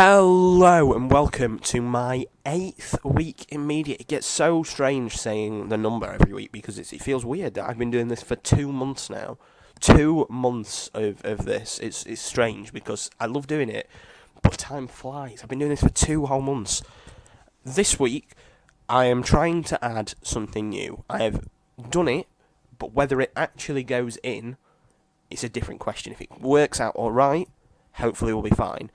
Hello and welcome to my 8th week in media. It gets so strange saying the number every week because it feels weird that I've been doing this for 2 months now. 2 months of this. It's strange because I love doing it, but time flies. I've been doing this for 2 whole months. This week, I am trying to add something new. I have done it, but whether it actually goes in, it's a different question. If it works out alright, hopefully we'll be fine.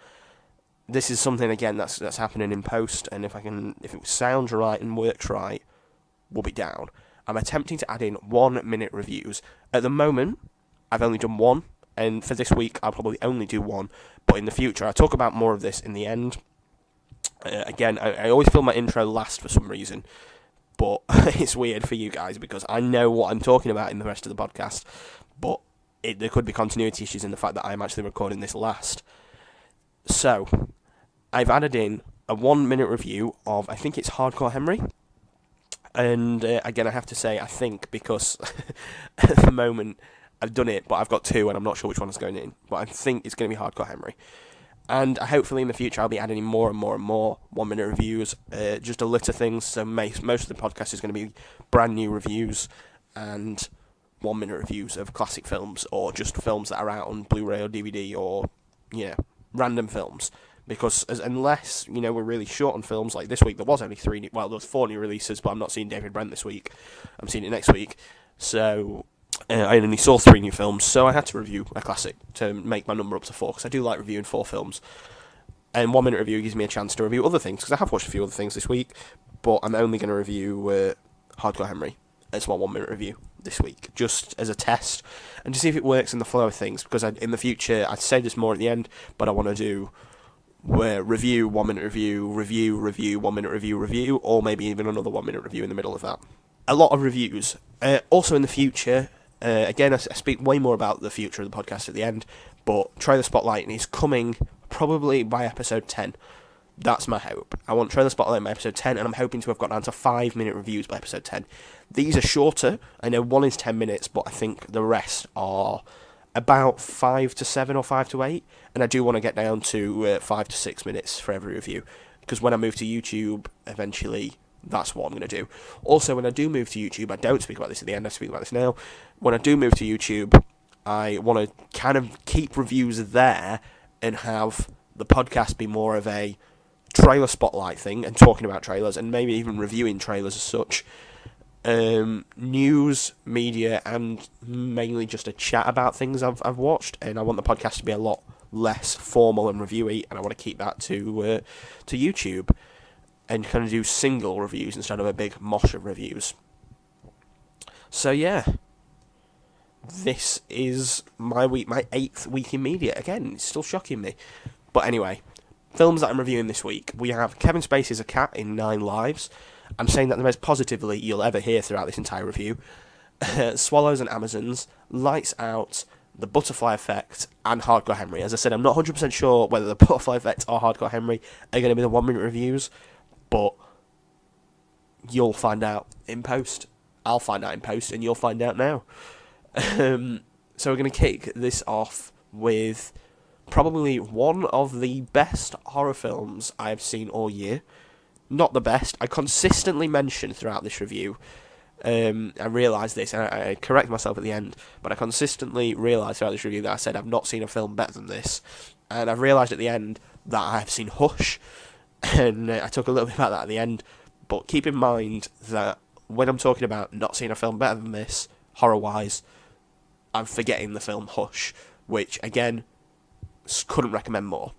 This is something again that's happening in post, and if it sounds right and works right, we'll be down. I'm attempting to add in 1-minute reviews. At the moment, I've only done one, and for this week I'll probably only do one. But in the future, I'll talk about more of this in the end. Again, I always film my intro last for some reason, but it's weird for you guys because I know what I'm talking about in the rest of the podcast, but there could be continuity issues in the fact that I'm actually recording this last. So, I've added in a 1-minute review of, I think it's Hardcore Henry. And again, I have to say, I think, because at the moment I've done it, but I've got 2 and I'm not sure which one is going in. But I think it's going to be Hardcore Henry. And hopefully in the future I'll be adding in more and more and more 1-minute reviews. Just a list of things, so most of the podcast is going to be brand new reviews and 1-minute reviews of classic films or just films that are out on Blu-ray or DVD or, random films. Because unless, we're really short on films, like this week there was only 3 new, well, there was 4 new releases, but I'm not seeing David Brent this week. I'm seeing it next week. So, I only saw 3 new films, so I had to review a classic to make my number up to 4, because I do like reviewing 4 films. And 1-minute review gives me a chance to review other things, because I have watched a few other things this week, but I'm only going to review Hardcore Henry as my 1-minute review this week, just as a test, and to see if it works in the flow of things, because in the future, I'd say this more at the end, but I want to do review, 1-minute review, 1-minute review, or maybe even another 1-minute review in the middle of that. A lot of reviews. Also in the future, again, I speak way more about the future of the podcast at the end, but Trailer Spotlight is coming probably by episode 10. That's my hope. I want Trailer Spotlight by episode 10, and I'm hoping to have got down to 5-minute reviews by episode 10. These are shorter. I know one is 10 minutes, but I think the rest are about 5 to 7 or 5 to 8, and I do want to get down to 5 to 6 minutes for every review, because when I move to YouTube, eventually, that's what I'm going to do. Also, when I do move to YouTube, I don't speak about this at the end, I speak about this now. When I do move to YouTube, I want to kind of keep reviews there and have the podcast be more of a trailer spotlight thing, and talking about trailers, and maybe even reviewing trailers as such. News, media, and mainly just a chat about things I've watched, and I want the podcast to be a lot less formal and reviewy, and I want to keep that to YouTube, and kind of do single reviews instead of a big mosh of reviews. So yeah, this is my week, my 8th week in media. Again, it's still shocking me, but anyway, films that I'm reviewing this week. We have Kevin Spacey's A Cat in 9 Lives. I'm saying that the most positively you'll ever hear throughout this entire review. Swallows and Amazons, Lights Out, The Butterfly Effect, and Hardcore Henry. As I said, I'm not 100% sure whether The Butterfly Effect or Hardcore Henry are going to be the 1-minute reviews, but you'll find out in post. I'll find out in post, and you'll find out now. So we're going to kick this off with probably one of the best horror films I've seen all year. Not the best. I consistently mention throughout this review, I realise this, and I correct myself at the end, but I consistently realise throughout this review that I said I've not seen a film better than this, and I've realised at the end that I have seen Hush, and I talk a little bit about that at the end, but keep in mind that when I'm talking about not seeing a film better than this, horror-wise, I'm forgetting the film Hush, which, again, couldn't recommend more.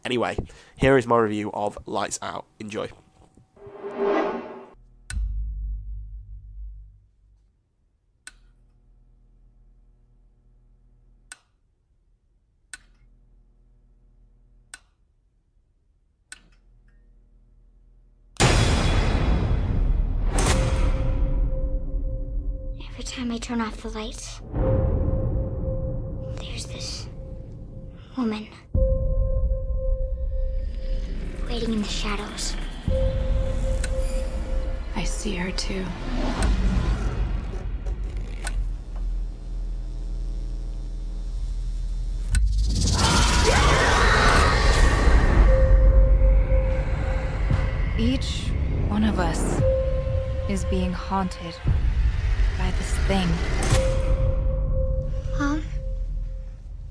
Anyway, here is my review of Lights Out. Enjoy. Every time I turn off the lights, there's this woman waiting in the shadows. I see her too. Each one of us is being haunted by this thing. Mom?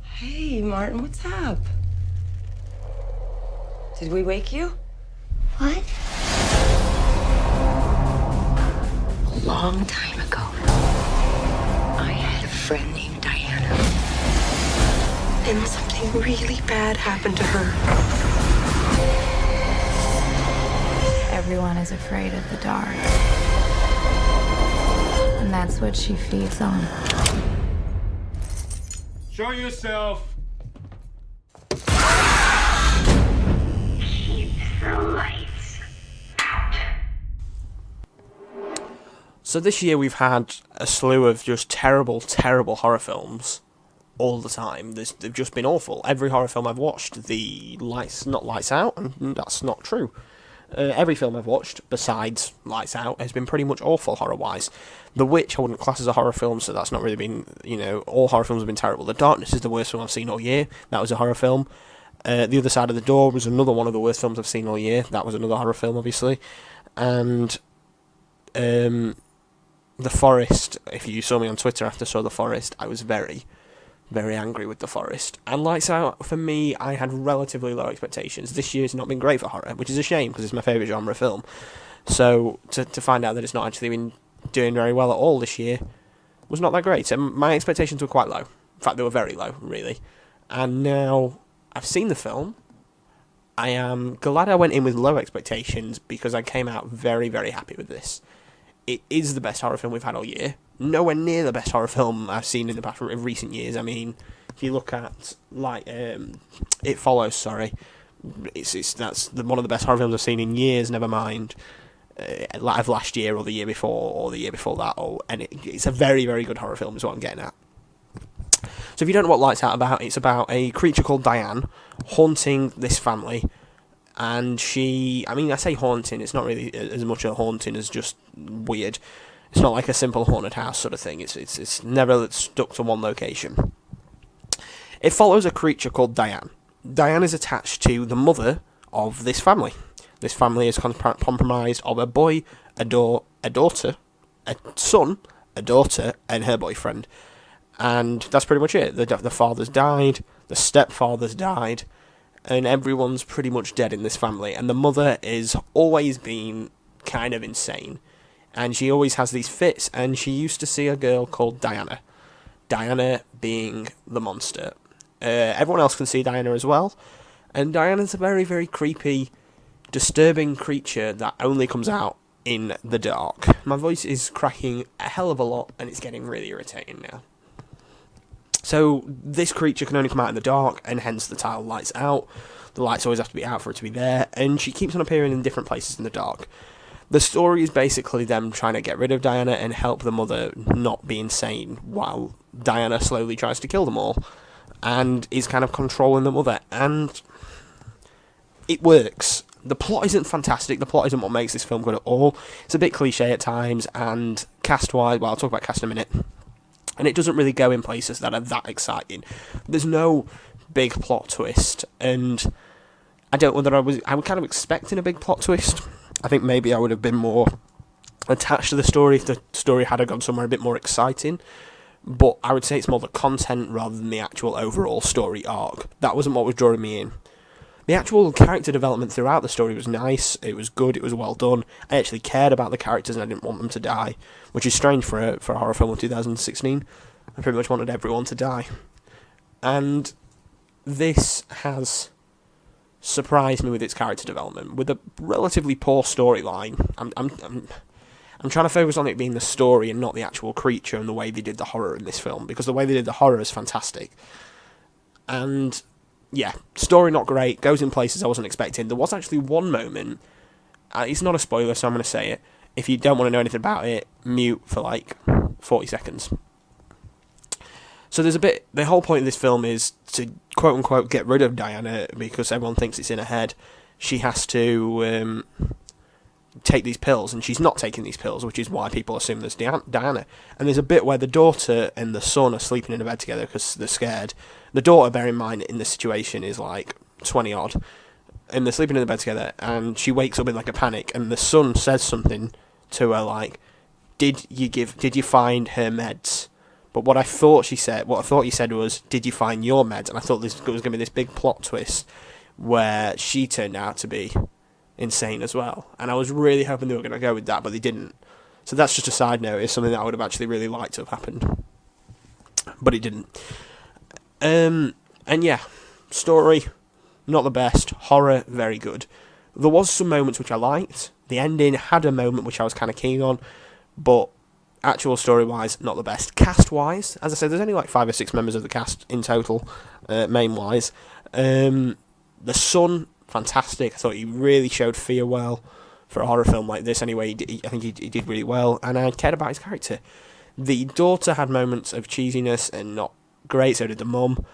Hey, Martin, what's up? Did we wake you? What? A long time ago, I had a friend named Diana. And something really bad happened to her. Everyone is afraid of the dark. And that's what she feeds on. Show yourself! So this year we've had a slew of just terrible, terrible horror films all the time. They've just been awful. Every horror film I've watched, not Lights Out, and that's not true. Every film I've watched, besides Lights Out, has been pretty much awful horror-wise. The Witch I wouldn't class as a horror film, so that's not really been, all horror films have been terrible. The Darkness is the worst film I've seen all year. That was a horror film. The Other Side of the Door was another one of the worst films I've seen all year. That was another horror film, obviously. And The Forest, if you saw me on Twitter after I saw The Forest, I was very, very angry with The Forest. And Lights Out, for me, I had relatively low expectations. This year's not been great for horror, which is a shame, because it's my favourite genre film. So, to find out that it's not actually been doing very well at all this year was not that great. So my expectations were quite low. In fact, they were very low, really. And now I've seen the film. I am glad I went in with low expectations, because I came out very, very happy with this. It is the best horror film we've had all year. Nowhere near the best horror film I've seen in the past recent years. I mean, if you look at It Follows, that's one of the best horror films I've seen in years. Never mind of last year or the year before or the year before that. It's a very, very good horror film, is what I'm getting at. So if you don't know what Lights Out about, it's about a creature called Diane haunting this family. And I say haunting, it's not really as much a haunting as just weird. It's not like a simple haunted house sort of thing. It's never stuck to one location. It follows a creature called Diane. Diane is attached to the mother of this family. This family is comprised of a boy, a daughter, a son, a daughter, and her boyfriend. And that's pretty much it. The father's died, the stepfather's died, and everyone's pretty much dead in this family. And the mother is always been kind of insane. And she always has these fits. And she used to see a girl called Diana. Diana being the monster. Everyone else can see Diana as well. And Diana's a very, very creepy, disturbing creature that only comes out in the dark. My voice is cracking a hell of a lot, and it's getting really irritating now. So this creature can only come out in the dark, and hence the title Lights Out. The lights always have to be out for it to be there, and she keeps on appearing in different places in the dark. The story is basically them trying to get rid of Diana and help the mother not be insane, while Diana slowly tries to kill them all, and is kind of controlling the mother, and it works. The plot isn't fantastic, the plot isn't what makes this film good at all. It's a bit cliche at times, and cast-wise, well, I'll talk about cast in a minute. And it doesn't really go in places that are that exciting. There's no big plot twist, and I don't know whether I was kind of expecting a big plot twist. I think maybe I would have been more attached to the story if the story had gone somewhere a bit more exciting. But I would say it's more the content rather than the actual overall story arc. That wasn't what was drawing me in. The actual character development throughout the story was nice, it was good, it was well done. I actually cared about the characters and I didn't want them to die, which is strange for a horror film of 2016. I pretty much wanted everyone to die. And this has surprised me with its character development, with a relatively poor storyline. I'm trying to focus on it being the story and not the actual creature and the way they did the horror in this film, because the way they did the horror is fantastic. And yeah, story not great, goes in places I wasn't expecting. There was actually one moment, it's not a spoiler, so I'm going to say it. If you don't want to know anything about it, mute for like 40 seconds. So there's the whole point of this film is to quote-unquote get rid of Diana, because everyone thinks it's in her head. She has to take these pills, and she's not taking these pills, which is why people assume there's Diana. And there's a bit where the daughter and the son are sleeping in a bed together because they're scared. The daughter, bear in mind, in this situation is like 20 odd, and they're sleeping in the bed together, and she wakes up in like a panic, and the son says something to her like, did you find her meds? But what I thought he said was, did you find your meds? And I thought this was going to be this big plot twist where she turned out to be insane as well. And I was really hoping they were going to go with that, but they didn't. So that's just a side note. It's something that I would have actually really liked to have happened. But it didn't. And yeah, story, not the best. Horror, very good. There was some moments which I liked. The ending had a moment which I was kind of keen on, but actual story-wise, not the best. Cast-wise, as I said, there's only like 5 or 6 members of the cast in total, main-wise. The son, fantastic. I thought he really showed fear well for a horror film like this. Anyway, I think he did really well, and I cared about his character. The daughter had moments of cheesiness and not great, so did the mum.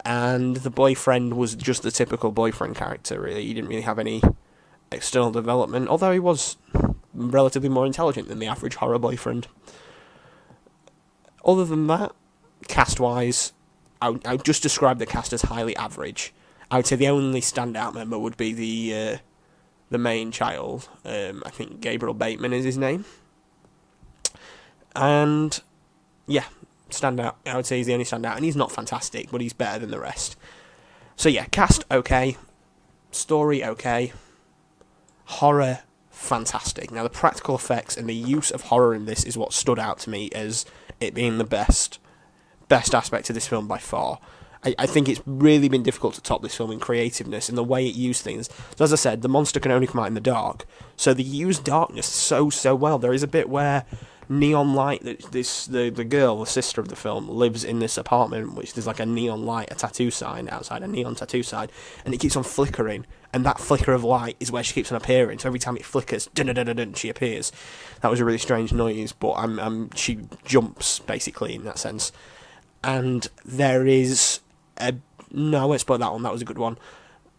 And the boyfriend was just the typical boyfriend character, really. He didn't really have any external development, although he was relatively more intelligent than the average horror boyfriend. Other than that, cast-wise, I would just describe the cast as highly average. I would say the only standout member would be the main child. I think Gabriel Bateman is his name. And, yeah, standout. I would say he's the only standout, and he's not fantastic, but he's better than the rest. So yeah, cast okay, story okay, horror fantastic. Now the practical effects and the use of horror in this is what stood out to me as it being the best aspect of this film by far. I think it's really been difficult to top this film in creativeness and the way it used things. So as I said, the monster can only come out in the dark, so they use darkness so well. There is a bit where neon light, the girl, the sister of the film, lives in this apartment, which there's like a neon light, a tattoo sign outside, a neon tattoo sign, and it keeps on flickering, and that flicker of light is where she keeps on appearing. So every time it flickers, dun, she appears. That was a really strange noise, but she jumps basically in that sense. And there is no, I won't spoil that one. That was a good one.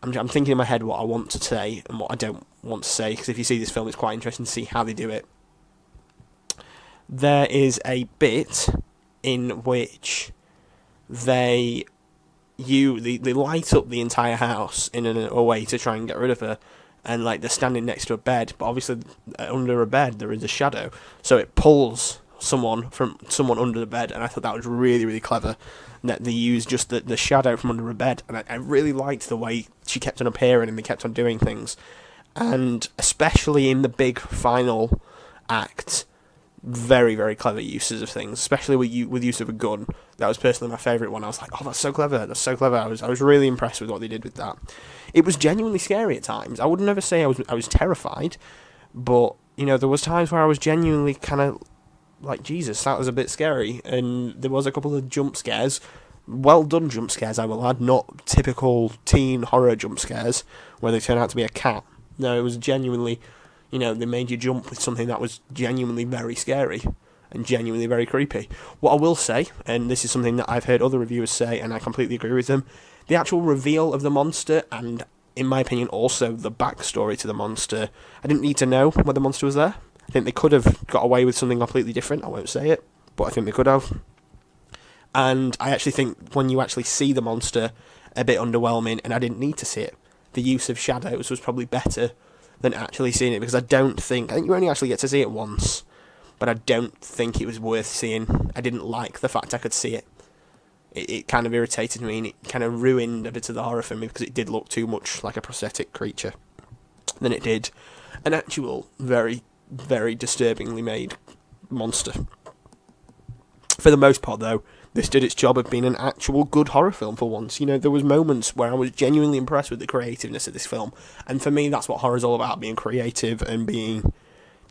I'm thinking in my head what I want to say and what I don't want to say, because if you see this film, it's quite interesting to see how they do it. There is a bit in which they light up the entire house in a way to try and get rid of her, and like they're standing next to a bed, but obviously under a bed there is a shadow, so it pulls someone under the bed, and I thought that was really, really clever, that they used just the shadow from under a bed, and I really liked the way she kept on appearing and they kept on doing things, and especially in the big final act, very, very clever uses of things, especially with use of a gun. That was personally my favourite one. I was like, oh, that's so clever. I was really impressed with what they did with that. It was genuinely scary at times. I would never say I was terrified, but you know, there was times where I was genuinely kind of like, Jesus, that was a bit scary. And there was a couple of jump scares, well done jump scares, I will add, not typical teen horror jump scares where they turn out to be a cat. No, it was genuinely, you know, they made you jump with something that was genuinely very scary and genuinely very creepy. What I will say, and this is something that I've heard other reviewers say, and I completely agree with them, the actual reveal of the monster, and in my opinion also the backstory to the monster, I didn't need to know where the monster was there. I think they could have got away with something completely different. I won't say it, but I think they could have. And I actually think when you actually see the monster, a bit underwhelming, and I didn't need to see it. The use of shadows was probably better than actually seeing it, because I think you only actually get to see it once, but I don't think it was worth seeing. I didn't like the fact I could see it. It kind of irritated me, and it kind of ruined a bit of the horror for me, because it did look too much like a prosthetic creature than it did an actual very, very disturbingly made monster. For the most part, though, this did its job of being an actual good horror film for once. You know, there was moments where I was genuinely impressed with the creativeness of this film, and for me, that's what horror is all about, being creative and being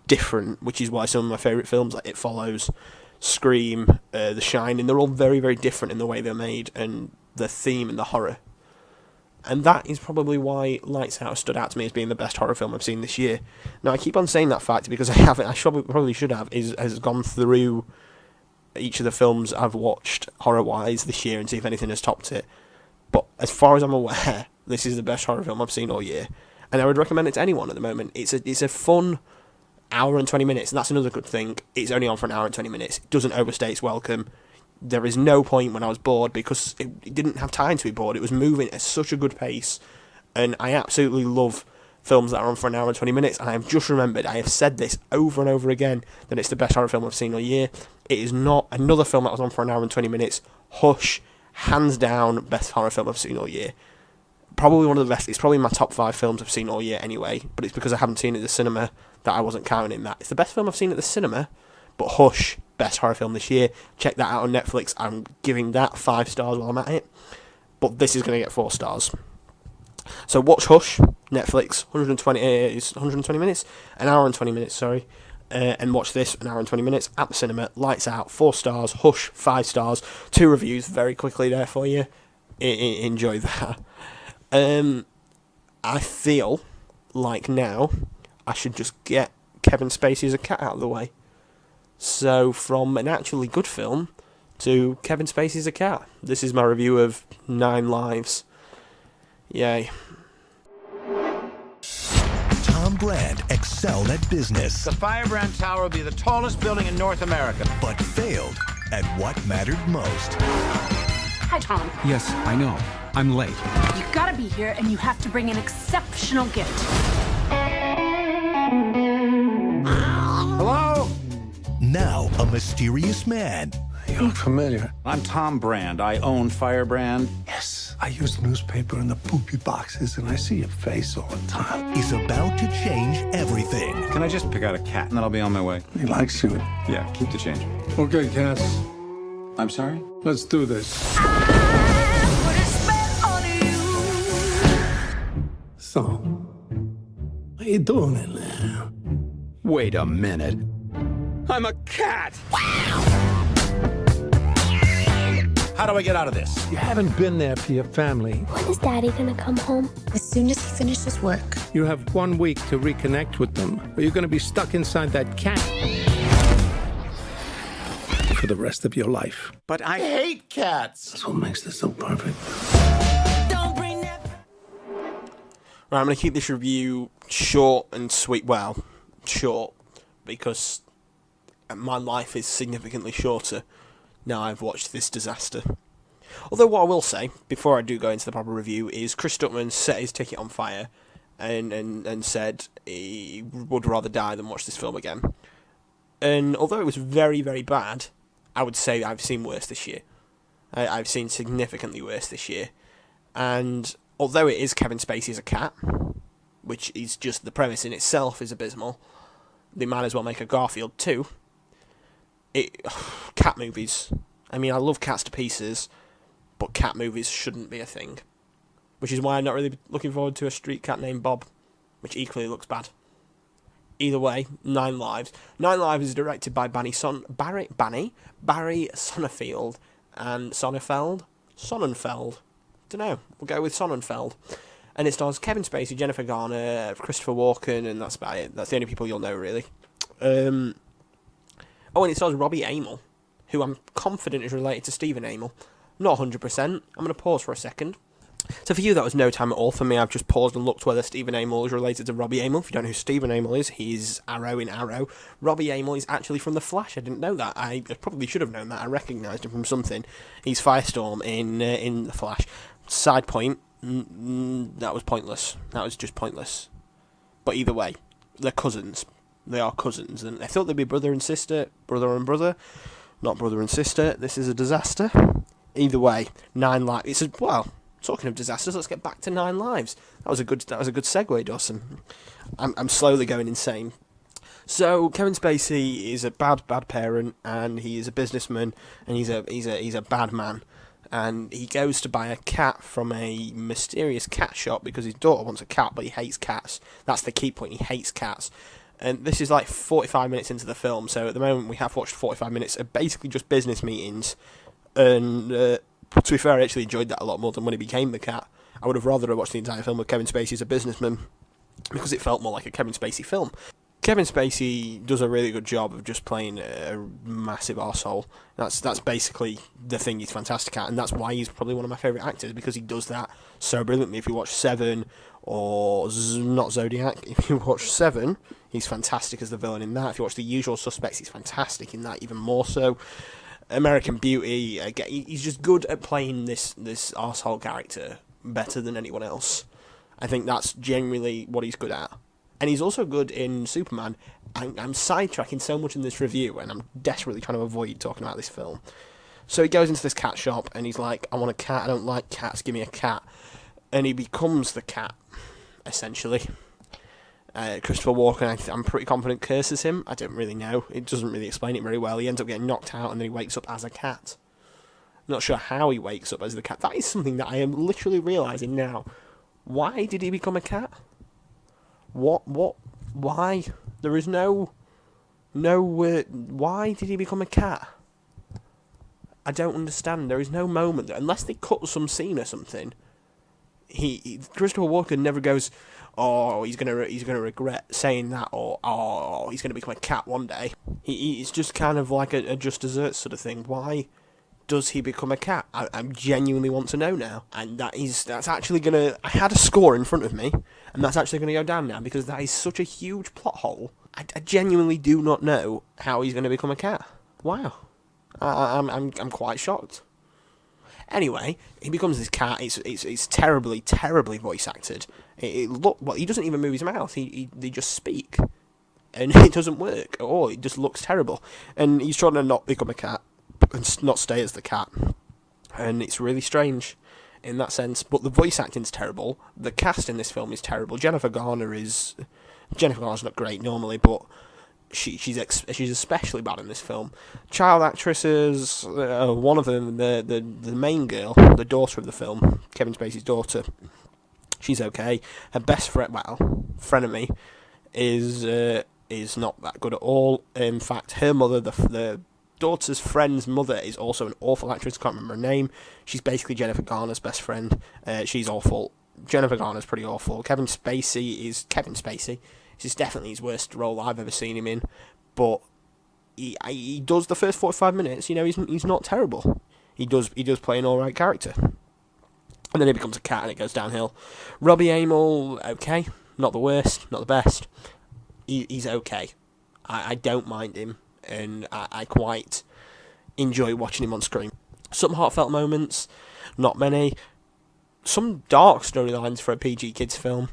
different, which is why some of my favourite films, like It Follows, Scream, The Shining, they're all very, very different in the way they're made, and the theme and the horror. And that is probably why Lights Out stood out to me as being the best horror film I've seen this year. Now, I keep on saying that fact because I haven't. I probably should have. Has gone through each of the films I've watched horror-wise this year and see if anything has topped it. But as far as I'm aware, this is the best horror film I've seen all year, and I would recommend it to anyone at the moment. It's a fun hour and 20 minutes, and that's another good thing. It's only on for an hour and 20 minutes. It doesn't overstay its welcome. There is no point when I was bored, because it didn't have time to be bored. It was moving at such a good pace, And I absolutely love films that are on for an hour and 20 minutes, and I have just remembered, I have said this over and over again, that it's the best horror film I've seen all year. It is not. Another film that was on for an hour and 20 minutes, Hush, hands down, best horror film I've seen all year. Probably one of the best. It's probably my top 5 films I've seen all year anyway, but it's because I haven't seen it at the cinema that I wasn't counting that. It's the best film I've seen at the cinema, but Hush, best horror film this year. Check that out on Netflix. I'm giving that 5 stars while I'm at it, but this is going to get 4 stars. So watch Hush, Netflix, 120 minutes, an hour and 20 minutes, sorry, and watch this, an hour and 20 minutes, at the cinema, lights out, 4 stars, Hush, 5 stars, 2 reviews very quickly there for you. Enjoy that. I feel like now I should just get Kevin Spacey as a cat out of the way. So from an actually good film to Kevin Spacey as a cat. This is my review of 9 Lives. Yay. Tom Brand excelled at business, The Firebrand Tower will be the tallest building in North America. but failed at what mattered most. Hi, Tom. Yes, I know. I'm late. You gotta be here, and you have to bring an exceptional gift. Hello? Now, a mysterious man You look familiar. I'm Tom Brand. I own Firebrand. Yes, I use newspaper in the poopy boxes, and I see your face all the time. is about to change everything. Can I just pick out a cat and then I'll be on my way? He likes you. Yeah, keep the change. Okay, Cass, I'm sorry? let's do this. So, what you doing in there? Wait a minute. I'm a cat! How do I get out of this? You haven't been there for your family. When is Daddy gonna come home? As soon as he finishes work. You have 1 week to reconnect with them, or you're gonna be stuck inside that cat for the rest of your life. But I hate cats. That's what makes this so perfect. Right, I'm going to keep this review short and sweet. Well, short, because my life is significantly shorter now I've watched this disaster. Although what I will say, before I do go into the proper review, is Chris Stuckman set his ticket on fire and said he would rather die than watch this film again. And although it was very, very bad, I would say I've seen worse this year. I've seen significantly worse this year. And although it is Kevin Spacey as a cat, which is just the premise in itself is abysmal, they might as well make a Garfield 2. Cat movies. I mean, I love cats to pieces, but cat movies shouldn't be a thing. Which is why I'm not really looking forward to a street cat named Bob, which equally looks bad. Either way, 9 Lives. 9 Lives is directed by Barry Sonnenfeld and Sonnenfeld. Don't know. We'll go with Sonnenfeld. And it stars Kevin Spacey, Jennifer Garner, Christopher Walken, and that's about it. That's the only people you'll know, really. And it stars Robbie Amell, who I'm confident is related to Stephen Amell. Not 100%. I'm going to pause for a second. So for you, that was no time at all. For me, I've just paused and looked whether Stephen Amell is related to Robbie Amell. If you don't know who Stephen Amell is, he's Arrow in Arrow. Robbie Amell is actually from The Flash. I didn't know that. I probably should have known that. I recognised him from something. He's Firestorm in The Flash. Side point, that was pointless. That was just pointless. But either way, they're cousins. They are cousins. And I thought they'd be brother and sister. Brother and brother. Not brother and sister. This is a disaster. Either way, 9 Lives. Talking of disasters, let's get back to 9 Lives. That was a good segue, Dawson. I'm slowly going insane. So Kevin Spacey is a bad parent, and he is a businessman, and he's a bad man, and he goes to buy a cat from a mysterious cat shop because his daughter wants a cat, but he hates cats. That's the key point. He hates cats. And this is like 45 minutes into the film, so at the moment we have watched 45 minutes of basically just business meetings, and to be fair, I actually enjoyed that a lot more than when he became the cat. I would have rather watched the entire film with Kevin Spacey as a businessman, because it felt more like a Kevin Spacey film. Kevin Spacey does a really good job of just playing a massive arsehole. That's basically the thing he's fantastic at, and that's why he's probably one of my favourite actors, because he does that so brilliantly. If you watch Seven, or not Zodiac, if you watch Seven, he's fantastic as the villain in that. If you watch The Usual Suspects, he's fantastic in that, even more so. American Beauty, he's just good at playing this arsehole character better than anyone else. I think that's genuinely what he's good at. And he's also good in Superman. I'm sidetracking so much in this review, and I'm desperately trying to avoid talking about this film. So he goes into this cat shop, and he's like, I want a cat, I don't like cats, give me a cat. And he becomes the cat, essentially. Christopher Walken, I'm pretty confident, curses him. I don't really know. It doesn't really explain it very well. He ends up getting knocked out, and then he wakes up as a cat. Not sure how he wakes up as the cat. That is something that I am literally realising now. Why did he become a cat? What, why? There is no, why did he become a cat? I don't understand. There is no moment, unless they cut some scene or something. Christopher Walken never goes, oh, he's gonna regret saying that, or oh, he's gonna become a cat one day. It's just kind of like a just desserts sort of thing. Why does he become a cat? I genuinely want to know now, and that's actually gonna. I had a score in front of me, and that's actually gonna go down now because that is such a huge plot hole. I genuinely do not know how he's gonna become a cat. Wow, I'm quite shocked. Anyway, he becomes this cat. It's terribly, terribly voice acted. He doesn't even move his mouth. They just speak, and it doesn't work at all. It just looks terrible. And he's trying to not become a cat and not stay as the cat, and it's really strange in that sense. But the voice acting's terrible. The cast in this film is terrible. Jennifer Garner's not great normally, but she's especially bad in this film. Child actresses, one of them, the main girl, the daughter of the film, Kevin Spacey's daughter, she's okay. Her best friend, frenemy, is not that good at all. In fact, her mother, the daughter's friend's mother, is also an awful actress. Can't remember her name. She's basically Jennifer Garner's best friend. She's awful. Jennifer Garner's pretty awful. Kevin Spacey is Kevin Spacey. This is definitely his worst role I've ever seen him in, but he does the first 45 minutes. You know, he's not terrible. He does play an alright character, and then he becomes a cat and it goes downhill. Robbie Amell, okay, not the worst, not the best. He's okay. I don't mind him, and I quite enjoy watching him on screen. Some heartfelt moments, not many. Some dark storylines for a PG kids film.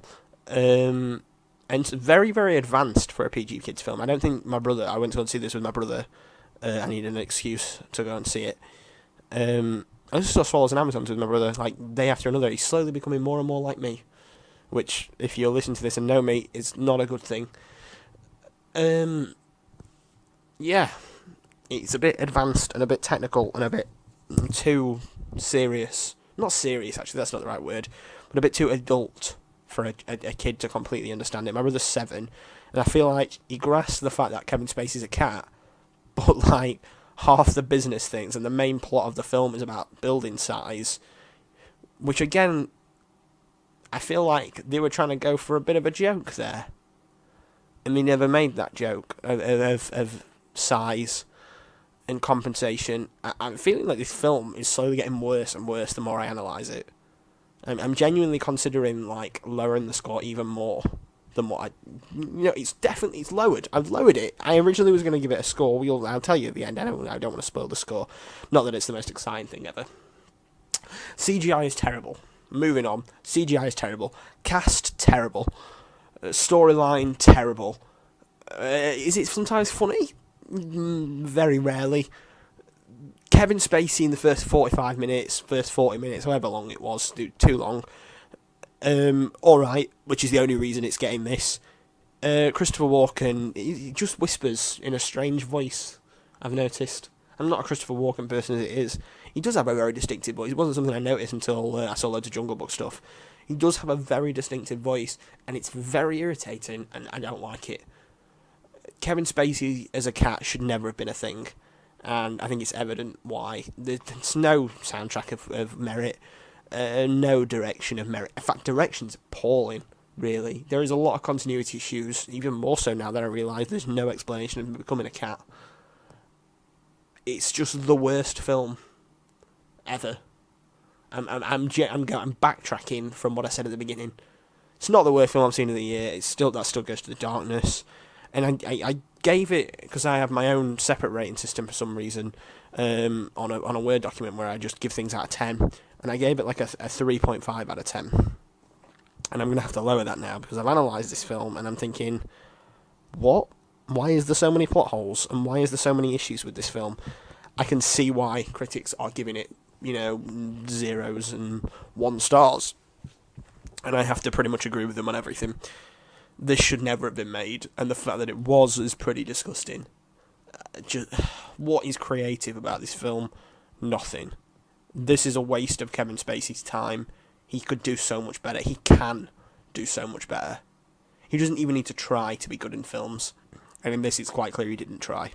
And it's very, very advanced for a PG kids film. I don't think I went to go and see this with my brother. I needed an excuse to go and see it. I just saw Swallows and Amazons with my brother, like, day after another. He's slowly becoming more and more like me, which, if you're listening to this and know me, is not a good thing. Yeah, it's a bit advanced and a bit technical and a bit too serious. Not serious, actually, that's not the right word, but a bit too adult for a kid to completely understand it. My brother's 7, and I feel like he grasps the fact that Kevin Spacey's a cat, but like half the business things and the main plot of the film is about building size, which again, I feel like they were trying to go for a bit of a joke there, and they never made that joke of size and compensation. I'm feeling like this film is slowly getting worse and worse the more I analyse it. I'm genuinely considering like lowering the score even more than what it's lowered. I've lowered it. I originally was going to give it a score. I'll tell you at the end. I don't want to spoil the score. Not that it's the most exciting thing ever. CGI is terrible. Moving on. CGI is terrible. Cast terrible. Storyline terrible. Is it sometimes funny? Very rarely. Kevin Spacey in the first 45 minutes, first 40 minutes, however long it was, too long. Alright, which is the only reason it's getting this. Christopher Walken, he just whispers in a strange voice, I've noticed. I'm not a Christopher Walken person as it is. He does have a very distinctive voice. It wasn't something I noticed until I saw loads of Jungle Book stuff. He does have a very distinctive voice, and it's very irritating, and I don't like it. Kevin Spacey as a cat should never have been a thing. And I think it's evident why. There's no soundtrack of merit, no direction of merit. In fact, direction's appalling, really. There is a lot of continuity issues, even more so now that I realise there's no explanation of becoming a cat. It's just the worst film ever. I'm backtracking from what I said at the beginning. It's not the worst film I've seen of the year. That still goes to The Darkness. And I gave it, because I have my own separate rating system for some reason, on a Word document where I just give things out of 10, and I gave it like a 3.5 out of 10. And I'm going to have to lower that now because I've analysed this film and I'm thinking, what? Why is there so many plot holes? And why is there so many issues with this film? I can see why critics are giving it, 0s and 1 stars. And I have to pretty much agree with them on everything. This should never have been made, and the fact that it was is pretty disgusting. What is creative about this film? Nothing. This is a waste of Kevin Spacey's time. He could do so much better. He can do so much better. He doesn't even need to try to be good in films. And in this, it's quite clear he didn't try.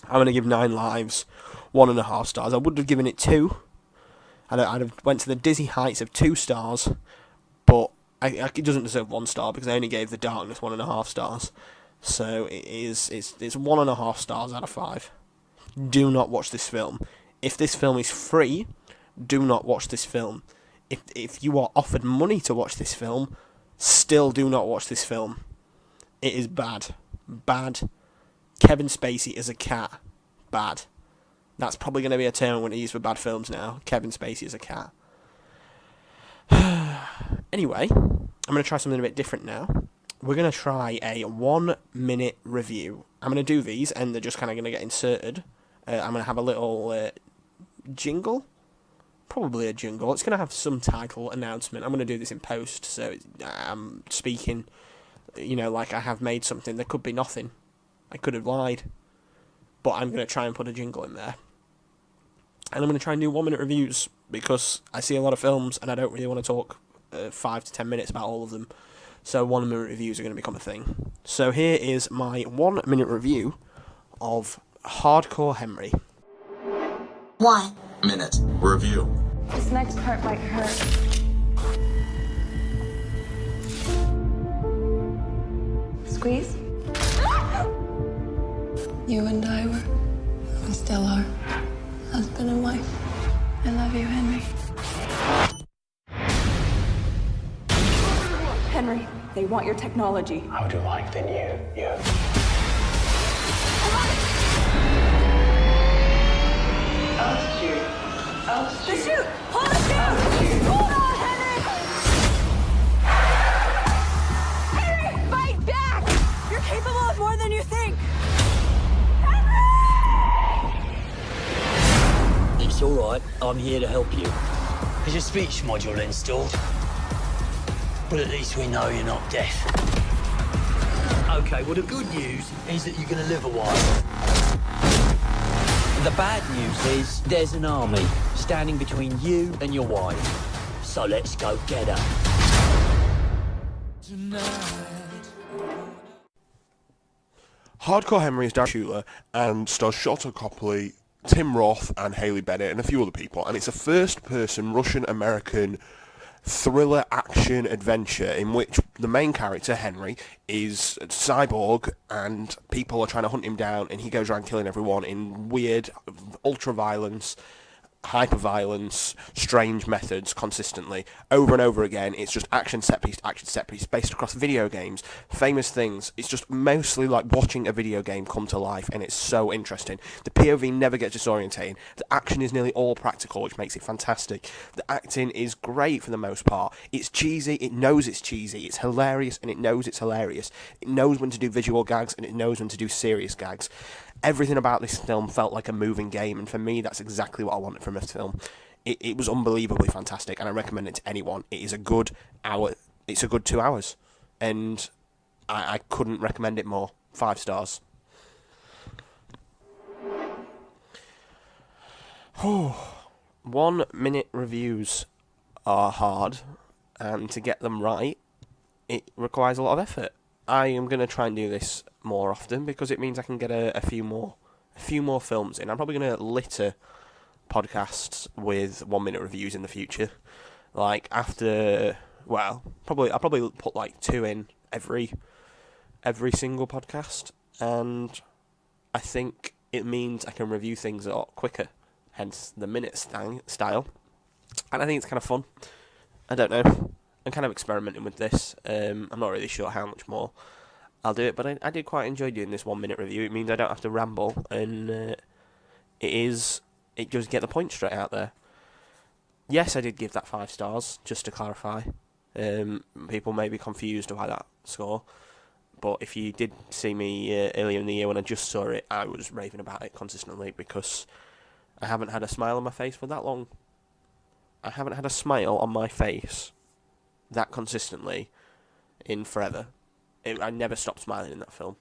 I'm going to give 9 Lives 1.5 stars. I would have given it 2. I'd have went to the dizzy heights of 2 stars, but it doesn't deserve 1 star because I only gave The Darkness 1.5 stars. So it's 1.5 stars out of 5. Do not watch this film. If this film is free, do not watch this film. If you are offered money to watch this film, still do not watch this film. It is bad. Bad. Kevin Spacey is a cat. Bad. That's probably going to be a term I'm going to use for bad films now. Kevin Spacey is a cat. Anyway, I'm going to try something a bit different now. We're going to try a 1-minute review. I'm going to do these, and they're just kind of going to get inserted. I'm going to have a little jingle. Probably a jingle. It's going to have some title announcement. I'm going to do this in post, so I'm speaking, like I have made something. There could be nothing. I could have lied. But I'm going to try and put a jingle in there. And I'm going to try and do 1-minute reviews, because I see a lot of films, and I don't really want to talk 5 to 10 minutes about all of them. So 1-minute reviews are going to become a thing. So here is my 1-minute review of Hardcore Henry. 1 minute review. This next part might hurt. Squeeze? You and I were, and still are, husband and wife. I love you, Henry. Henry, they want your technology. How would you like then you? The chute! Hold the chute! Hold on, Henry! Henry, fight back! You're capable of more than you think! It's alright, I'm here to help you. Is your speech module installed? But at least we know you're not deaf. Okay, well the good news is that you're gonna live a while. The bad news is there's an army standing between you and your wife. So let's go get her. Hardcore Henry is Darren Schuler and stars Sholto Copley, Tim Roth and Haley Bennett and a few other people, and it's a first-person Russian-American thriller action adventure in which the main character, Henry, is a cyborg and people are trying to hunt him down, and he goes around killing everyone in weird, ultra-violence, hyper-violence, strange methods consistently, over and over again. It's just action set piece, based across video games, famous things. It's just mostly like watching a video game come to life, and it's so interesting. The POV never gets disorientating. The action is nearly all practical, which makes it fantastic. The acting is great for the most part. It's cheesy, it knows it's cheesy, it's hilarious, and it knows it's hilarious. It knows when to do visual gags, and it knows when to do serious gags. Everything about this film felt like a moving game, and for me, that's exactly what I wanted from a film. It was unbelievably fantastic, and I recommend it to anyone. It is a good hour. It's a good 2 hours, and I couldn't recommend it more. 5 stars. 1-minute reviews are hard, and to get them right, it requires a lot of effort. I am going to try and do this more often because it means I can get a few more films in. I'm probably going to litter podcasts with 1-minute reviews in the future. Like after, I'll probably put like 2 in every single podcast, and I think it means I can review things a lot quicker. Hence the minute style, and I think it's kind of fun. I don't know. I'm kind of experimenting with this. I'm not really sure how much more I'll do it, but I did quite enjoy doing this 1-minute review. It means I don't have to ramble, and it does get the point straight out there. Yes, I did give that 5 stars, just to clarify. People may be confused by that score, but if you did see me earlier in the year when I just saw it, I was raving about it consistently because I haven't had a smile on my face for that long. I haven't had a smile on my face that consistently in forever. I never stopped smiling in that film.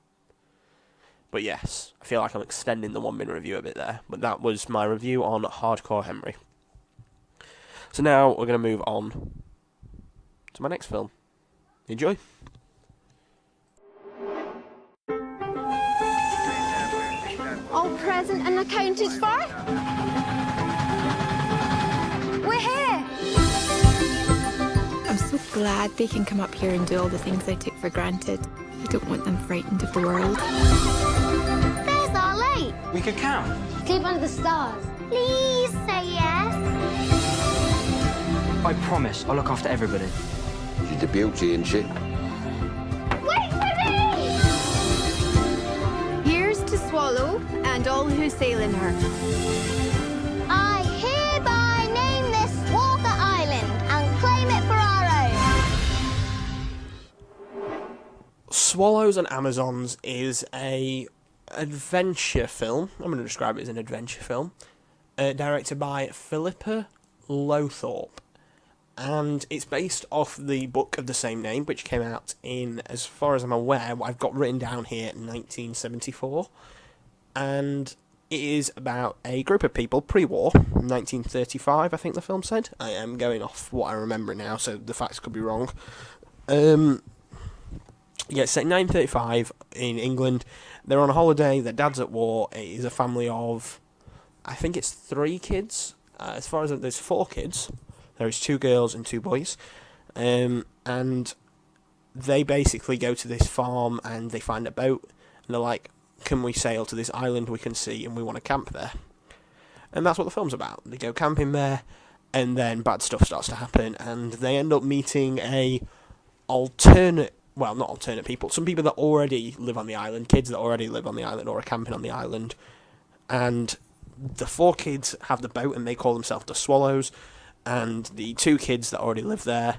But yes, I feel like I'm extending the 1 minute review a bit there, but that was my review on Hardcore Henry. So now we're going to move on to my next film. Enjoy. All present and accounted for? We're here! I'm so glad they can come up here and do all the things I took for granted. I don't want them frightened of the world. There's our lake. We could camp. Sleep under the stars. Please say yes. I promise I'll look after everybody. She's the beauty, isn't she? Wait for me! Here's to Swallow and all who sail in her. I hereby name this Walker Island and claim it for our own. Swallows and Amazons is a adventure film. I'm going to describe it as an adventure film, directed by Philippa Lowthorpe, and it's based off the book of the same name, which came out in, as far as I'm aware, what I've got written down here, 1974, and it is about a group of people pre-war, 1935, I think the film said. I am going off what I remember now, so the facts could be wrong. Yeah, it's set 1935 in England. They're on a holiday. Their dad's at war. It is a family of, I think it's 3 kids. As far as there's 4 kids. There is 2 girls and 2 boys. And they basically go to this farm and they find a boat. And they're like, can we sail to this island we can see and we want to camp there? And that's what the film's about. They go camping there and then bad stuff starts to happen. And they end up meeting not alternate people, some people that already live on the island, kids that already live on the island or are camping on the island, and the 4 kids have the boat and they call themselves the Swallows, and the 2 kids that already live there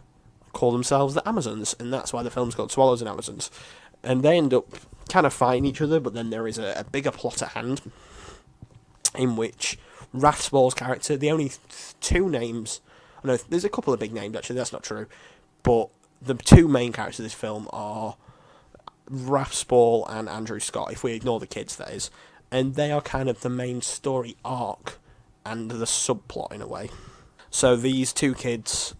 call themselves the Amazons, and that's why the film's called Swallows and Amazons. And they end up kind of fighting each other, but then there is a bigger plot at hand, in which Rathspall's character, the only 2 names, I know there's a couple of big names actually, that's not true, but the 2 main characters of this film are Rathspall and Andrew Scott, if we ignore the kids, that is. And they are kind of the main story arc and the subplot in a way. So these 2 groups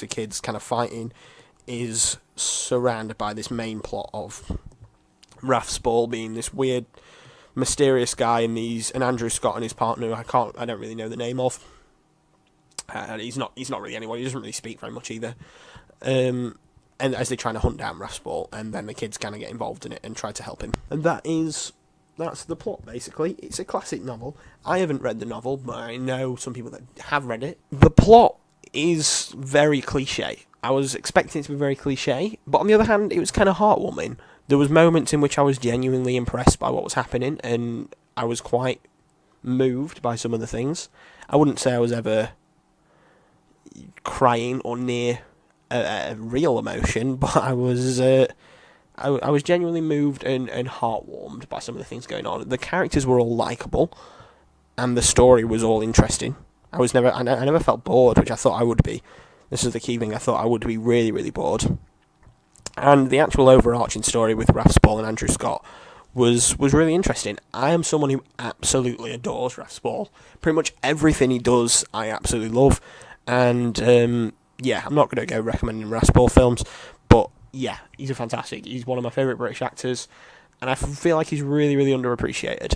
of kids kind of fighting is surrounded by this main plot of Rathspall being this weird, mysterious guy, and Andrew Scott and his partner, I don't really know the name of. He's not really anyone, he doesn't really speak very much either. And as they're trying to hunt down Rathspall, and then the kids kind of get involved in it and try to help him. And that's the plot, basically. It's a classic novel. I haven't read the novel, but I know some people that have read it. The plot is very cliche. I was expecting it to be very cliche, but on the other hand, it was kind of heartwarming. There was moments in which I was genuinely impressed by what was happening, and I was quite moved by some of the things. I wouldn't say I was ever crying or near a real emotion, but I was genuinely moved and heartwarmed by some of the things going on. The characters were all likeable, and the story was all interesting. I never felt bored, which I thought I would be. This is the key thing. I thought I would be really, really bored. And the actual overarching story with Rathspall and Andrew Scott was really interesting. I am someone who absolutely adores Rathspall. Pretty much everything he does, I absolutely love. And I'm not going to go recommending Rathspall films, but yeah, he's he's one of my favourite British actors, and I feel like he's really, really underappreciated.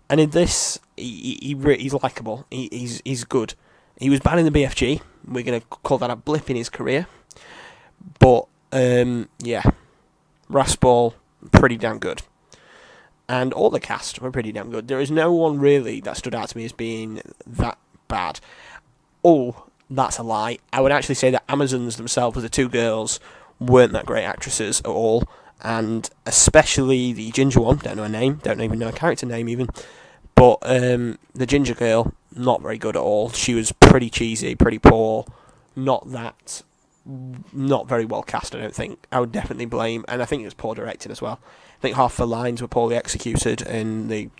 And in this, he's likeable, he's good. He was bad in the BFG, we're going to call that a blip in his career, but Rathspall, pretty damn good. And all the cast were pretty damn good. There is no one really that stood out to me as being that bad. Oh, that's a lie. I would actually say that Amazons themselves, the 2 girls, weren't that great actresses at all, and especially the ginger one, don't know her name, don't even know her character name even, but the ginger girl, not very good at all. She was pretty cheesy, pretty poor, not that not very well cast, I don't think. I would definitely blame, and I think it was poor directing as well. I think half the lines were poorly executed, and the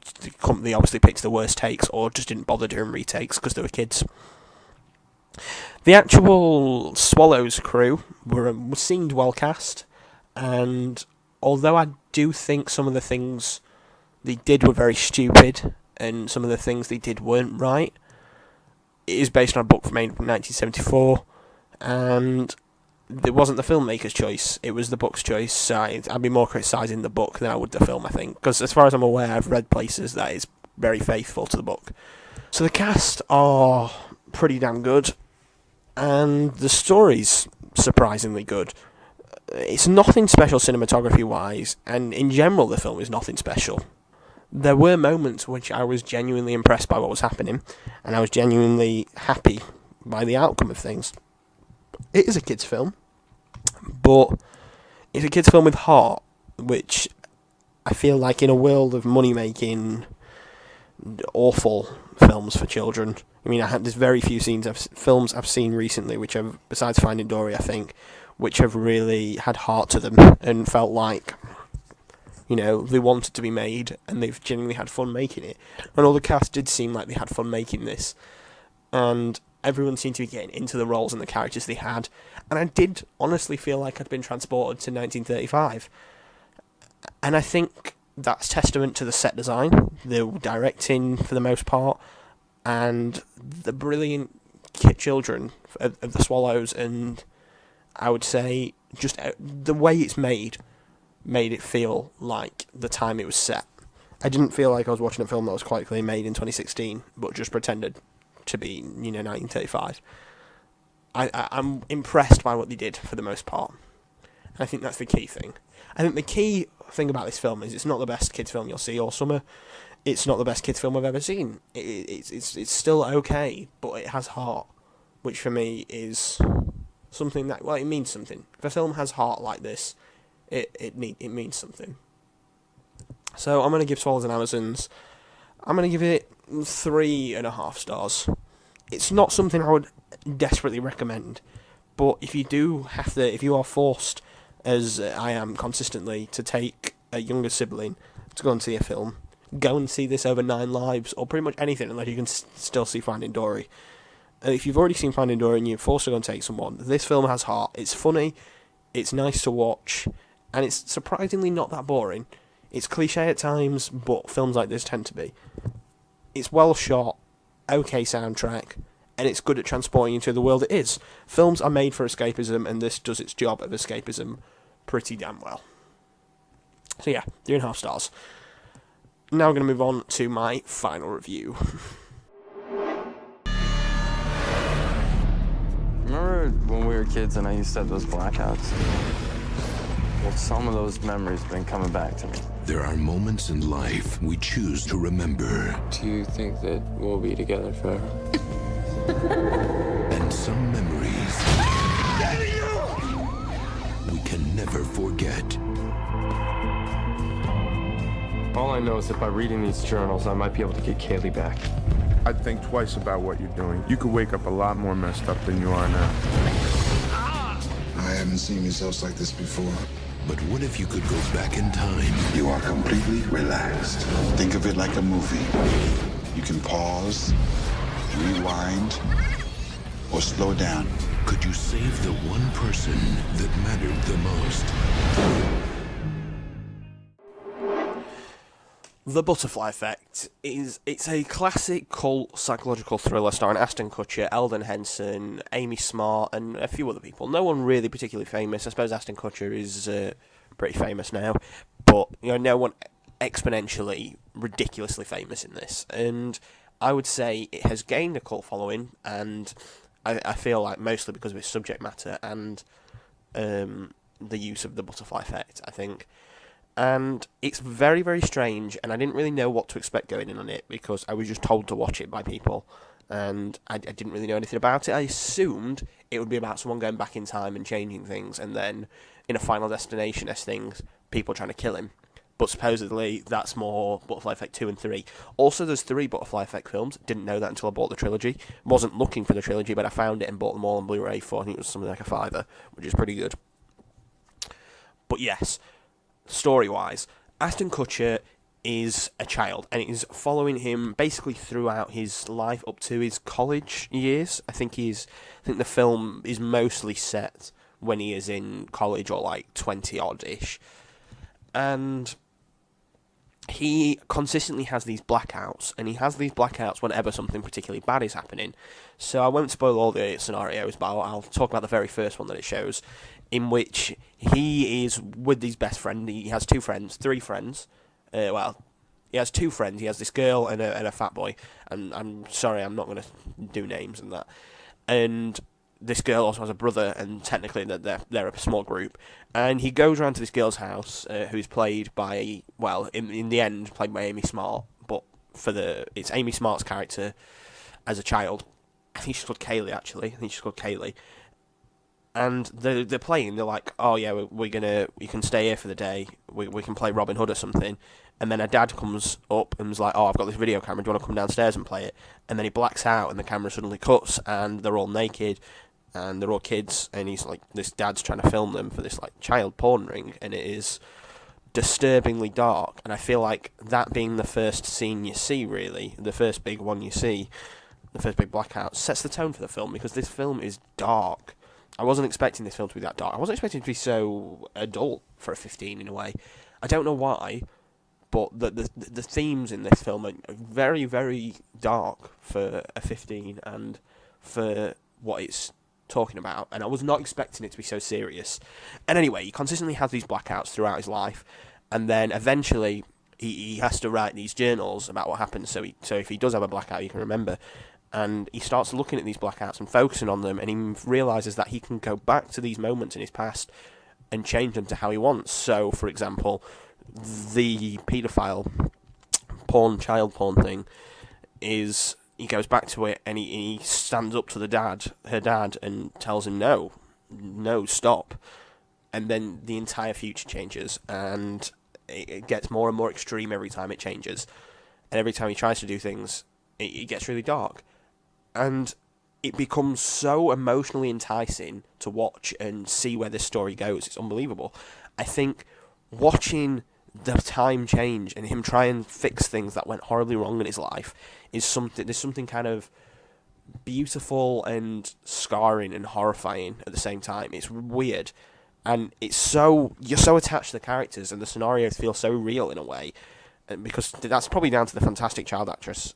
company obviously picked the worst takes, or just didn't bother doing retakes because they were kids. The actual Swallows crew seemed well cast, and although I do think some of the things they did were very stupid, and some of the things they did weren't right, it is based on a book made from 1974, and it wasn't the filmmaker's choice, it was the book's choice, so I'd be more criticising the book than I would the film, I think, because as far as I'm aware, I've read places that is very faithful to the book. So the cast are pretty damn good, and the story's surprisingly good. It's nothing special cinematography-wise, and in general the film is nothing special. There were moments which I was genuinely impressed by what was happening, and I was genuinely happy by the outcome of things. It is a kids' film, but it's a kids' film with heart, which I feel like in a world of money-making, awful films for children. I mean, there's very few films I've seen recently, which have, besides Finding Dory, I think, which have really had heart to them and felt like, you know, they wanted to be made and they've genuinely had fun making it. And all the cast did seem like they had fun making this, and everyone seemed to be getting into the roles and the characters they had. And I did honestly feel like I'd been transported to 1935. And I think that's testament to the set design, the directing for the most part, and the brilliant children of the Swallows, and I would say just the way it's made it feel like the time it was set. I didn't feel like I was watching a film that was quite clearly made in 2016, but just pretended to be, 1935. I'm impressed by what they did for the most part. I think that's the key thing. I think the key thing about this film is it's not the best kids film you'll see all summer. It's not the best kids film I've ever seen. It's still okay, but it has heart, which for me is something that, well, it means something. If a film has heart like this, it means something. So I'm going to give Swallows and Amazons, I'm going to give it 3.5 stars. It's not something I would desperately recommend, but if you are forced, as I am consistently, to take a younger sibling to go and see a film, go and see this over 9 Lives, or pretty much anything, unless you can still see Finding Dory. If you've already seen Finding Dory and you're forced to go and take someone, this film has heart. It's funny, it's nice to watch, and it's surprisingly not that boring. It's cliche at times, but films like this tend to be. It's well shot, okay soundtrack, and it's good at transporting you to the world it is. Films are made for escapism, and this does its job of escapism pretty damn well. So yeah, 3.5 stars. Now we're going to move on to my final review. Remember when we were kids and I used to have those blackouts? Well, some of those memories have been coming back to me. There are moments in life we choose to remember. Do you think that we'll be together forever? And some memories we can never forget. All I know is that by reading these journals, I might be able to get Kaylee back. I'd think twice about what you're doing. You could wake up a lot more messed up than you are now. I haven't seen results like this before. But what if you could go back in time? You are completely relaxed. Think of it like a movie. You can pause, rewind, or slow down. Could you save the one person that mattered the most? The Butterfly Effect it's a classic cult psychological thriller starring Ashton Kutcher, Eldon Henson, Amy Smart, and a few other people. No one really particularly famous. I suppose Ashton Kutcher is pretty famous now, but no one exponentially, ridiculously famous in this. And I would say it has gained a cult following, and I feel like mostly because of its subject matter and the use of the butterfly effect, I think. And it's very, very strange, and I didn't really know what to expect going in on it, because I was just told to watch it by people, and I didn't really know anything about it. I assumed it would be about someone going back in time and changing things, and then in a Final Destination-esque things, people trying to kill him. but supposedly that's more Butterfly Effect 2 and 3. Also, there's 3 Butterfly Effect films. Didn't know that until I bought the trilogy. Wasn't looking for the trilogy, but I found it and bought them all on Blu-ray for, I think it was something like a £5, which is pretty good. But yes, story-wise, Ashton Kutcher is a child, and it is following him basically throughout his life up to his college years. I think the film is mostly set when he is in college, or like 20-odd-ish. And he consistently has these blackouts, and he has these blackouts whenever something particularly bad is happening. So I won't spoil all the scenarios, but I'll talk about the very first one that it shows, in which he is with his best friend. He has 3 friends. He has 2 friends. He has this girl and a fat boy. And I'm sorry, I'm not going to do names and that. And this girl also has a brother, and technically they're a small group. And he goes around to this girl's house, who's played by, in the end, played by Amy Smart. But it's Amy Smart's character as a child. I think she's called Kaylee, And they're playing. They're like, oh yeah, you can stay here for the day. We can play Robin Hood or something. And then her dad comes up and is like, oh, I've got this video camera. Do you want to come downstairs and play it? And then he blacks out, and the camera suddenly cuts, and they're all naked, and they're all kids. And he's like, this dad's trying to film them for this like child porn ring, and it is disturbingly dark. And I feel like that being the first scene you see, really, the first big one you see, the first big blackout, sets the tone for the film, because this film is dark. I wasn't expecting this film to be that dark. I wasn't expecting it to be so adult for a 15 in a way. I don't know why, but the themes in this film are very, very dark for a 15 and for what it's talking about. And I was not expecting it to be so serious. And anyway, he consistently has these blackouts throughout his life, and then eventually he has to write these journals about what happened. So if he does have a blackout, he can remember. And he starts looking at these blackouts and focusing on them, and he realises that he can go back to these moments in his past and change them to how he wants. So, for example, the paedophile child porn thing is, he goes back to it, and he stands up to her dad, and tells him, no, stop. And then the entire future changes, and it gets more and more extreme every time it changes. And every time he tries to do things, it gets really dark. And it becomes so emotionally enticing to watch and see where this story goes. It's unbelievable. I think watching the time change and him try and fix things that went horribly wrong in his life is something. There's something kind of beautiful and scarring and horrifying at the same time. It's weird, and you're so attached to the characters, and the scenarios feel so real in a way. Because that's probably down to the fantastic child actors.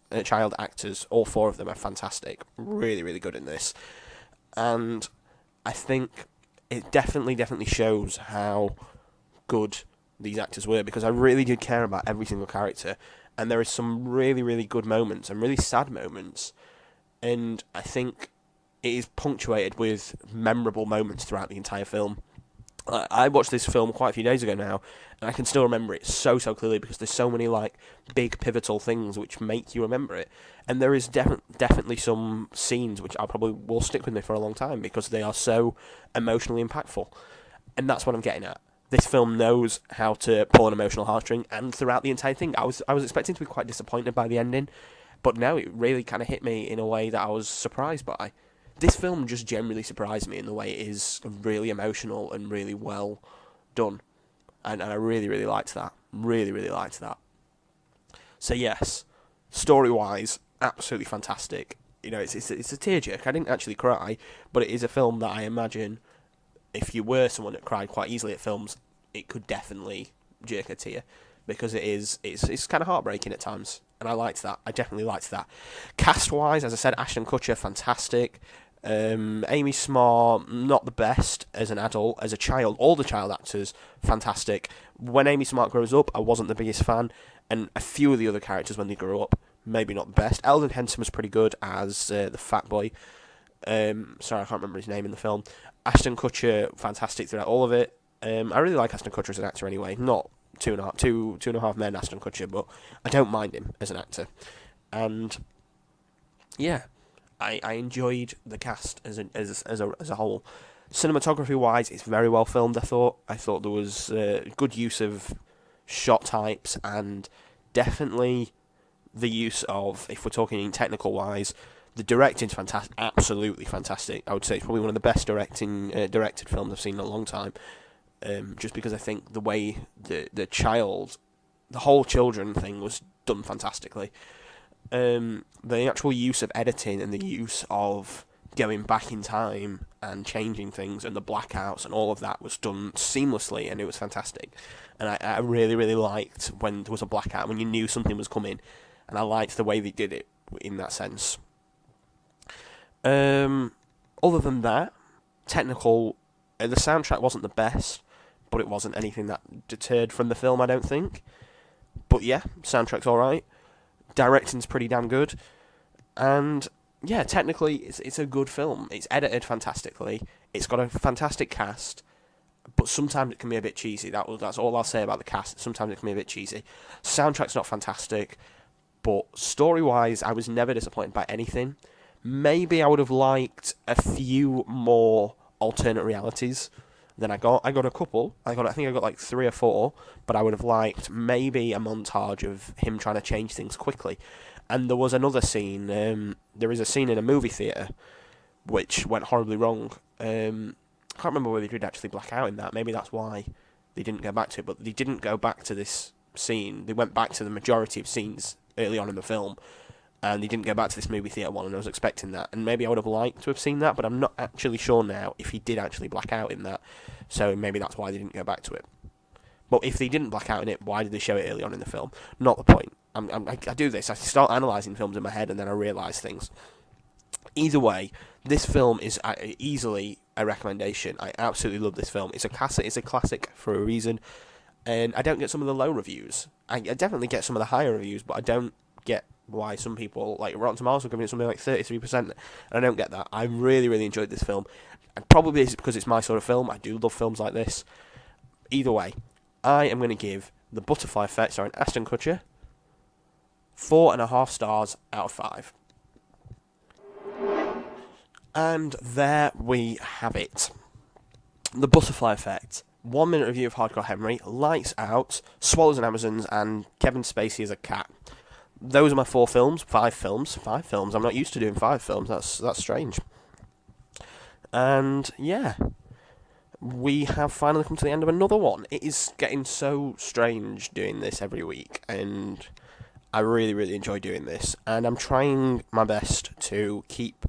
All 4 of them are fantastic, really, really good in this, and I think it definitely shows how good these actors were, because I really did care about every single character, and there is some really, really good moments and really sad moments, and I think it is punctuated with memorable moments throughout the entire film. I watched this film quite a few days ago now, and I can still remember it so clearly, because there's so many like big pivotal things which make you remember it. And there is definitely some scenes which I probably will stick with me for a long time, because they are so emotionally impactful. And that's what I'm getting at. This film knows how to pull an emotional heartstring, and throughout the entire thing, I was expecting to be quite disappointed by the ending, but no, it really kind of hit me in a way that I was surprised by. This film just generally surprised me in the way it is really emotional and really well done. And I really, really liked that. Really, really liked that. So yes, story-wise, absolutely fantastic. You know, it's a tearjerker. I didn't actually cry, but it is a film that I imagine if you were someone that cried quite easily at films, it could definitely jerk a tear, because it's kind of heartbreaking at times. And I liked that. I definitely liked that. Cast-wise, as I said, Ashton Kutcher, fantastic. Amy Smart, not the best as an adult. As a child, all the child actors, fantastic. When Amy Smart grows up, I wasn't the biggest fan. And a few of the other characters, when they grew up, maybe not the best. Eldon Henson was pretty good as the fat boy. Sorry, I can't remember his name in the film. Ashton Kutcher, fantastic throughout all of it. I really like Ashton Kutcher as an actor anyway. Not two and a half men Ashton Kutcher, but I don't mind him as an actor. And yeah, I enjoyed the cast as a whole. Cinematography wise, it's very well filmed. I thought there was good use of shot types, and definitely the use of, if we're talking technical wise, the directing's fantastic, absolutely fantastic. I would say it's probably one of the best directed films I've seen in a long time. Just because I think the way the whole children thing was done fantastically. The actual use of editing and the use of going back in time and changing things and the blackouts and all of that was done seamlessly, and it was fantastic. And I really, really liked when there was a blackout, when you knew something was coming, and I liked the way they did it in that sense. Other than that, the soundtrack wasn't the best, but it wasn't anything that deterred from the film, I don't think. But yeah, soundtrack's alright. Directing's pretty damn good. And yeah, technically, it's a good film. It's edited fantastically. It's got a fantastic cast, but sometimes it can be a bit cheesy. That's all I'll say about the cast. Sometimes it can be a bit cheesy. Soundtrack's not fantastic, but story-wise, I was never disappointed by anything. Maybe I would have liked a few more alternate realities than I got. I got a couple. I think I got like 3 or 4, but I would have liked maybe a montage of him trying to change things quickly. And there was another scene. There is a scene in a movie theatre which went horribly wrong. I can't remember whether they did actually black out in that. Maybe that's why they didn't go back to it. But they didn't go back to this scene. They went back to the majority of scenes early on in the film. And they didn't go back to this movie theatre one, and I was expecting that. And maybe I would have liked to have seen that, but I'm not actually sure now if he did actually black out in that. So maybe that's why they didn't go back to it. But if they didn't black out in it, why did they show it early on in the film? Not the point. I do this. I start analysing films in my head, and then I realise things. Either way, this film is easily a recommendation. I absolutely love this film. It's a classic. It's a classic for a reason. And I don't get some of the low reviews. I definitely get some of the higher reviews, but I don't get why some people, like Rotten Tomatoes, are giving it something like 33%, and I don't get that. I really, really enjoyed this film, and probably it's because it's my sort of film. I do love films like this. Either way, I am going to give The Butterfly Effect, starring Ashton Kutcher, 4.5 stars out of 5. And there we have it. The Butterfly Effect. 1 minute review of Hardcore Henry, Lights Out, Swallows and Amazons, and Kevin Spacey as a cat. Those are my 4 films. 5 films. 5 films. I'm not used to doing 5 films. That's strange. And yeah, we have finally come to the end of another one. It is getting so strange doing this every week, and I really, really enjoy doing this. And I'm trying my best to keep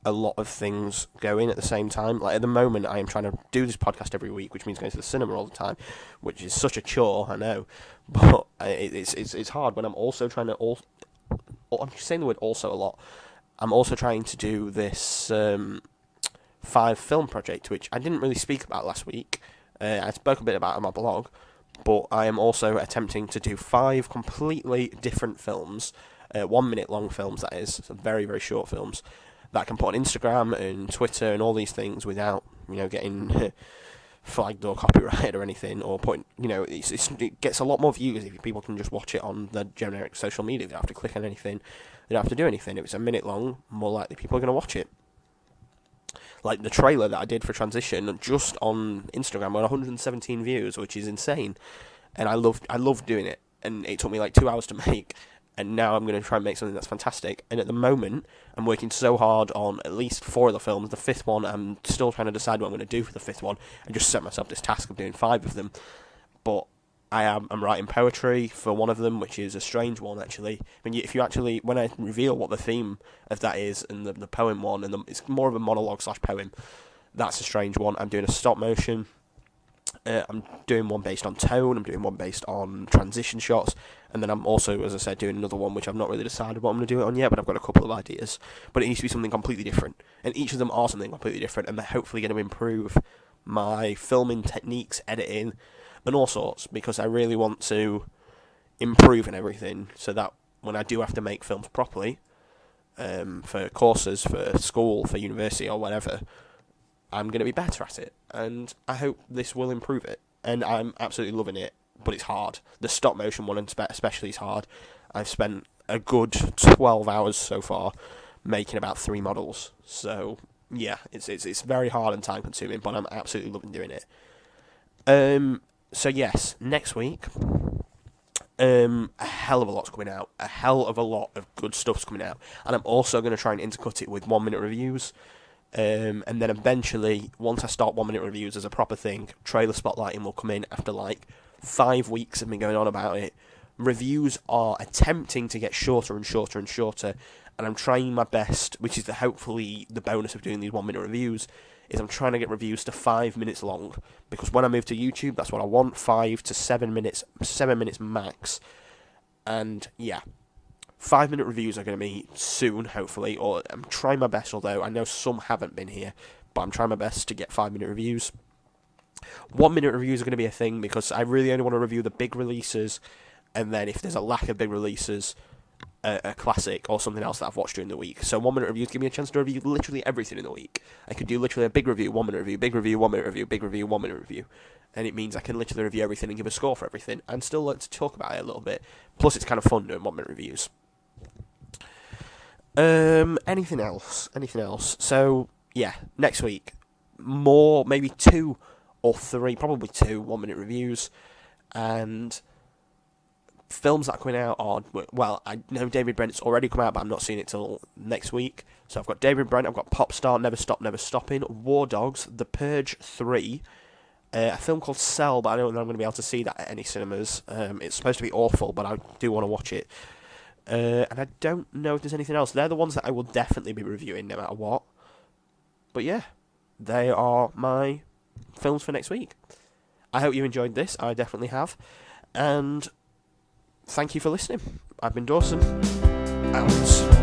a lot of things going at the same time. Like at the moment, I am trying to do this podcast every week, which means going to the cinema all the time, which is such a chore, I know. But it's hard when I'm also trying to I'm saying the word also a lot. I'm also trying to do this 5 film project, which I didn't really speak about last week. I spoke a bit about it on my blog, but I am also attempting to do 5 completely different films, 1 minute long films, that is, so very, very short films, that I can put on Instagram and Twitter and all these things without, getting flagged or copyrighted or anything, or putting, it gets a lot more views if people can just watch it on the generic social media. They don't have to click on anything, they don't have to do anything. If it's a minute long, more likely people are going to watch it. Like the trailer that I did for Transition, just on Instagram, got 117 views, which is insane. And I loved doing it, and it took me like 2 hours to make. And now I'm going to try and make something that's fantastic. And at the moment, I'm working so hard on at least 4 of the films. The 5th one, I'm still trying to decide what I'm going to do for the 5th one. I just set myself this task of doing 5 of them. But I'm writing poetry for one of them, which is a strange one, actually. When I reveal what the theme of that is, and the poem one, and it's more of a monologue/poem, that's a strange one. I'm doing a stop motion. I'm doing one based on tone, I'm doing one based on transition shots, and then I'm also, as I said, doing another one which I've not really decided what I'm going to do it on yet, but I've got a couple of ideas. But it needs to be something completely different, and each of them are something completely different, and they're hopefully going to improve my filming techniques, editing, and all sorts, because I really want to improve in everything, so that when I do have to make films properly, for courses, for school, for university, or whatever, I'm going to be better at it, and I hope this will improve it. And I'm absolutely loving it, but it's hard. The stop motion one especially is hard. I've spent a good 12 hours so far making about 3 models. So yeah, it's very hard and time consuming, but I'm absolutely loving doing it. So yes, next week A hell of a lot's coming out. A hell of a lot of good stuff's coming out. And I'm also going to try and intercut it with 1 minute reviews. And then eventually, once I start 1 minute reviews as a proper thing, trailer spotlighting will come in after like 5 weeks of me going on about it. Reviews are attempting to get shorter and shorter and shorter, and I'm trying my best, which is hopefully the bonus of doing these 1 minute reviews, is I'm trying to get reviews to 5 minutes long, because when I move to YouTube, that's what I want, 5 to 7 minutes, 7 minutes max. And yeah, 5 minute reviews are going to be soon, hopefully, or I'm trying my best, although I know some haven't been here, but I'm trying my best to get 5 minute reviews. 1 minute reviews are going to be a thing, because I really only want to review the big releases, and then if there's a lack of big releases, a classic or something else that I've watched during the week. So 1 minute reviews give me a chance to review literally everything in the week. I could do literally a big review, 1 minute review, big review, 1 minute review, big review, 1 minute review. And it means I can literally review everything and give a score for everything, and still like to talk about it a little bit. Plus it's kind of fun doing 1 minute reviews. Anything else? So, yeah, next week, more, maybe 2 or 3, probably 2 1 minute reviews, and films that are coming out are, well, I know David Brent's already come out, but I'm not seeing it till next week. So I've got David Brent, I've got Popstar, Never Stop, Never Stopping, War Dogs, The Purge 3, a film called Cell, but I don't know I'm going to be able to see that at any cinemas. It's supposed to be awful, but I do want to watch it. And I don't know if there's anything else. They're the ones that I will definitely be reviewing no matter what. But yeah, they are my films for next week. I hope you enjoyed this. I definitely have. And thank you for listening. I've been Dawson. Out.